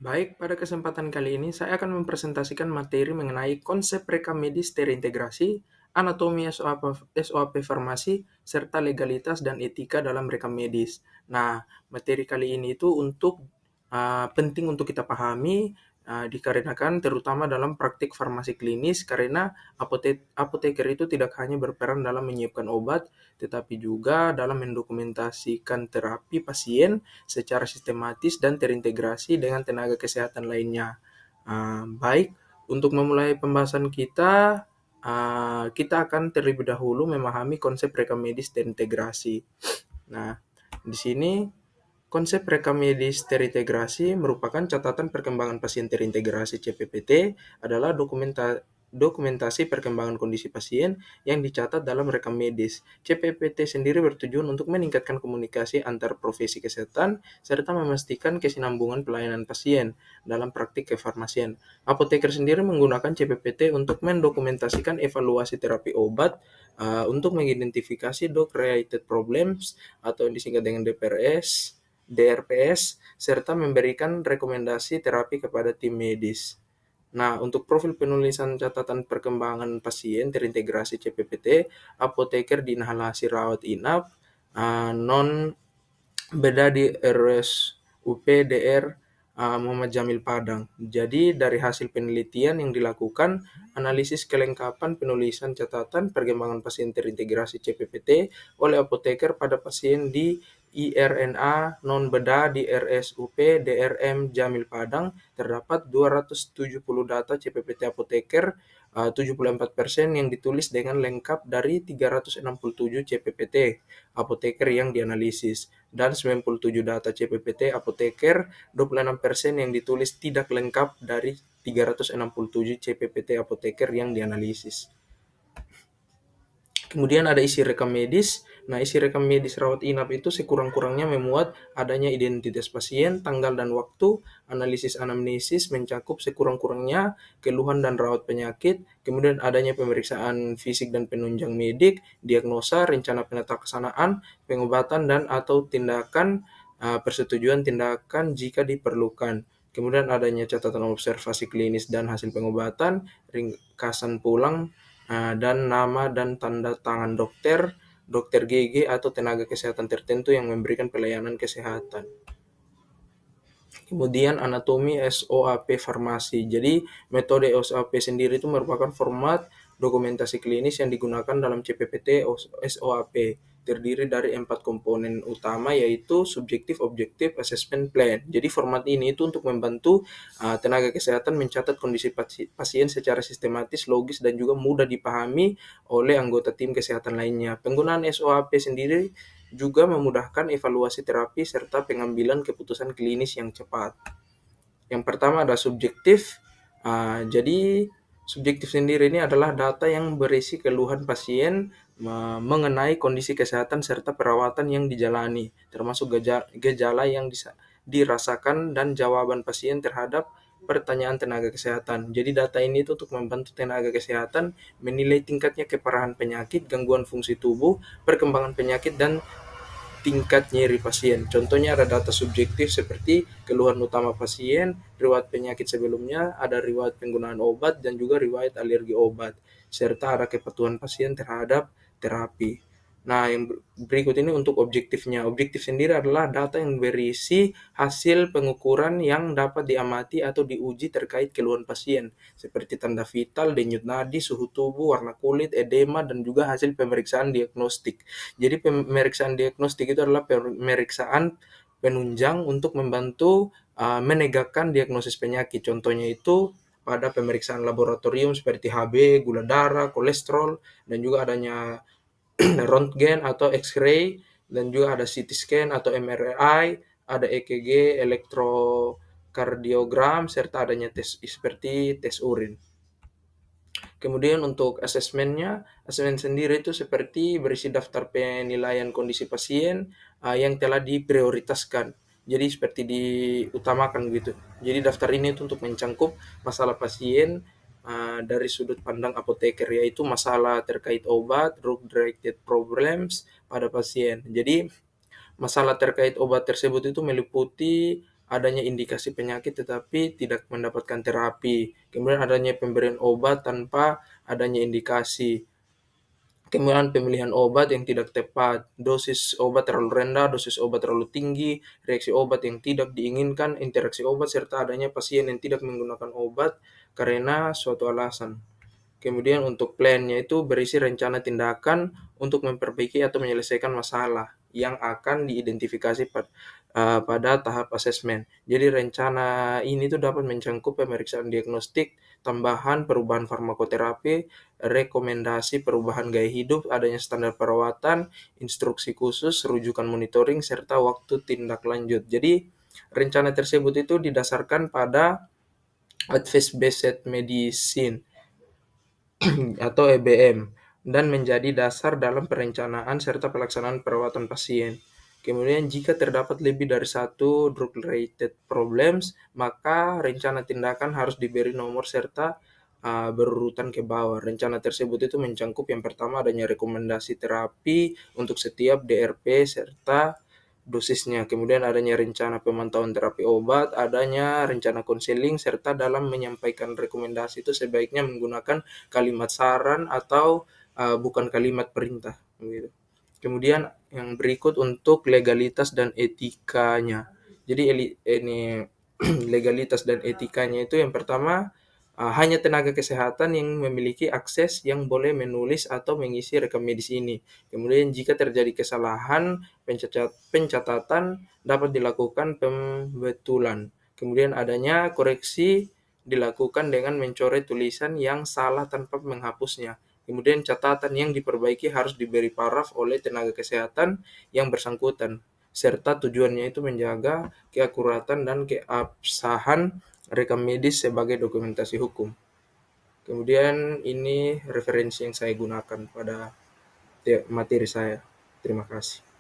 Baik, pada kesempatan kali ini saya akan mempresentasikan materi mengenai konsep rekam medis terintegrasi, anatomi SOAP farmasi, serta legalitas dan etika dalam rekam medis. Nah, materi kali ini itu penting untuk kita pahami dikarenakan terutama dalam praktik farmasi klinis karena apoteker itu tidak hanya berperan dalam menyiapkan obat, tetapi juga dalam mendokumentasikan terapi pasien secara sistematis dan terintegrasi dengan tenaga kesehatan lainnya. Baik, untuk memulai pembahasan kita, kita akan terlebih dahulu memahami konsep rekam medis terintegrasi. Nah, di sini konsep rekam medis terintegrasi merupakan catatan perkembangan pasien terintegrasi (CPPT) adalah dokumentasi perkembangan kondisi pasien yang dicatat dalam rekam medis. CPPT sendiri bertujuan untuk meningkatkan komunikasi antar profesi kesehatan serta memastikan kesinambungan pelayanan pasien dalam praktik kefarmasian. Apoteker sendiri menggunakan CPPT untuk mendokumentasikan evaluasi terapi obat, untuk mengidentifikasi drug-related problems atau yang disingkat dengan DRPS, serta memberikan rekomendasi terapi kepada tim medis. Nah, untuk profil penulisan catatan perkembangan pasien terintegrasi CPPT, apoteker di inhalasi rawat inap, non beda di RSUP DR Muhammad Jamil Padang. Jadi dari hasil penelitian yang dilakukan, analisis kelengkapan penulisan catatan perkembangan pasien terintegrasi CPPT oleh apoteker pada pasien di IRNA non beda di RSUP DRM Jamil Padang terdapat 270 data CPPT apoteker, 74% yang ditulis dengan lengkap dari 367 CPPT apoteker yang dianalisis, dan 97 data CPPT apoteker, 26% yang ditulis tidak lengkap dari 367 CPPT apoteker yang dianalisis. Kemudian ada isi rekam medis. Nah, isi rekam medis rawat inap itu sekurang-kurangnya memuat adanya identitas pasien, tanggal dan waktu, analisis anamnesis mencakup sekurang-kurangnya keluhan dan rawat penyakit, kemudian adanya pemeriksaan fisik dan penunjang medik, diagnosa, rencana penataksanaan, pengobatan dan atau tindakan, persetujuan tindakan jika diperlukan. Kemudian adanya catatan observasi klinis dan hasil pengobatan, ringkasan pulang, dan nama dan tanda tangan dokter, dokter GG atau tenaga kesehatan tertentu yang memberikan pelayanan kesehatan. Kemudian anatomi SOAP farmasi. Jadi metode SOAP sendiri itu merupakan format dokumentasi klinis yang digunakan dalam CPPT SOAP. Terdiri dari 4 komponen utama yaitu subjektif, objektif, assessment plan. Jadi format ini itu untuk membantu tenaga kesehatan mencatat kondisi pasien secara sistematis, logis, dan juga mudah dipahami oleh anggota tim kesehatan lainnya. Penggunaan SOAP sendiri juga memudahkan evaluasi terapi serta pengambilan keputusan klinis yang cepat. Yang pertama ada subjektif. Jadi subjektif sendiri ini adalah data yang berisi keluhan pasien mengenai kondisi kesehatan serta perawatan yang dijalani, termasuk gejala yang dirasakan dan jawaban pasien terhadap pertanyaan tenaga kesehatan. Jadi data ini itu untuk membantu tenaga kesehatan menilai tingkatnya keparahan penyakit, gangguan fungsi tubuh, perkembangan penyakit, dan tingkat nyeri pasien. Contohnya ada data subjektif seperti keluhan utama pasien, riwayat penyakit sebelumnya, ada riwayat penggunaan obat, dan juga riwayat alergi obat, serta ada kepatuhan pasien terhadap terapi. Nah, yang berikut ini untuk objektifnya. Objektif sendiri adalah data yang berisi hasil pengukuran yang dapat diamati atau diuji terkait keluhan pasien, seperti tanda vital, denyut nadi, suhu tubuh, warna kulit, edema, dan juga hasil pemeriksaan diagnostik. Jadi pemeriksaan diagnostik itu adalah pemeriksaan penunjang untuk membantu menegakkan diagnosis penyakit. Contohnya itu pada pemeriksaan laboratorium seperti HB, gula darah, kolesterol, dan juga adanya Röntgen atau X-ray, dan juga ada CT scan atau MRI, ada EKG, elektrokardiogram, serta adanya tes seperti tes urin. Kemudian untuk asesmennya, asesmen sendiri itu seperti berisi daftar penilaian kondisi pasien yang telah diprioritaskan. Jadi seperti diutamakan gitu. Jadi daftar ini itu untuk mencangkup masalah pasien dari sudut pandang apoteker, yaitu masalah terkait obat, drug-related problems pada pasien. Jadi masalah terkait obat tersebut itu meliputi adanya indikasi penyakit tetapi tidak mendapatkan terapi. Kemudian adanya pemberian obat tanpa adanya indikasi. Kemudian pemilihan obat yang tidak tepat, dosis obat terlalu rendah, dosis obat terlalu tinggi, reaksi obat yang tidak diinginkan, interaksi obat, serta adanya pasien yang tidak menggunakan obat karena suatu alasan. Kemudian untuk plan-nya itu berisi rencana tindakan untuk memperbaiki atau menyelesaikan masalah yang akan diidentifikasi pada tahap asesmen. Jadi rencana ini tuh dapat mencangkup pemeriksaan diagnostik, tambahan perubahan farmakoterapi, rekomendasi perubahan gaya hidup, adanya standar perawatan, instruksi khusus, rujukan monitoring, serta waktu tindak lanjut. Jadi rencana tersebut itu didasarkan pada Advice-Based Medicine atau EBM dan menjadi dasar dalam perencanaan serta pelaksanaan perawatan pasien. Kemudian jika terdapat lebih dari satu drug-related problems, maka rencana tindakan harus diberi nomor serta berurutan ke bawah. Rencana tersebut itu mencangkup yang pertama adanya rekomendasi terapi untuk setiap DRP serta dosisnya. Kemudian adanya rencana pemantauan terapi obat, adanya rencana konseling, serta dalam menyampaikan rekomendasi itu sebaiknya menggunakan kalimat saran atau bukan kalimat perintah. Gitu. Kemudian yang berikut untuk legalitas dan etikanya. Jadi ini legalitas dan etikanya itu yang pertama hanya tenaga kesehatan yang memiliki akses yang boleh menulis atau mengisi rekam medis ini. Kemudian jika terjadi kesalahan pencatatan dapat dilakukan pembetulan. Kemudian adanya koreksi dilakukan dengan mencoret tulisan yang salah tanpa menghapusnya. Kemudian catatan yang diperbaiki harus diberi paraf oleh tenaga kesehatan yang bersangkutan, serta tujuannya itu menjaga keakuratan dan keabsahan rekam medis sebagai dokumentasi hukum. Kemudian ini referensi yang saya gunakan pada materi saya. Terima kasih.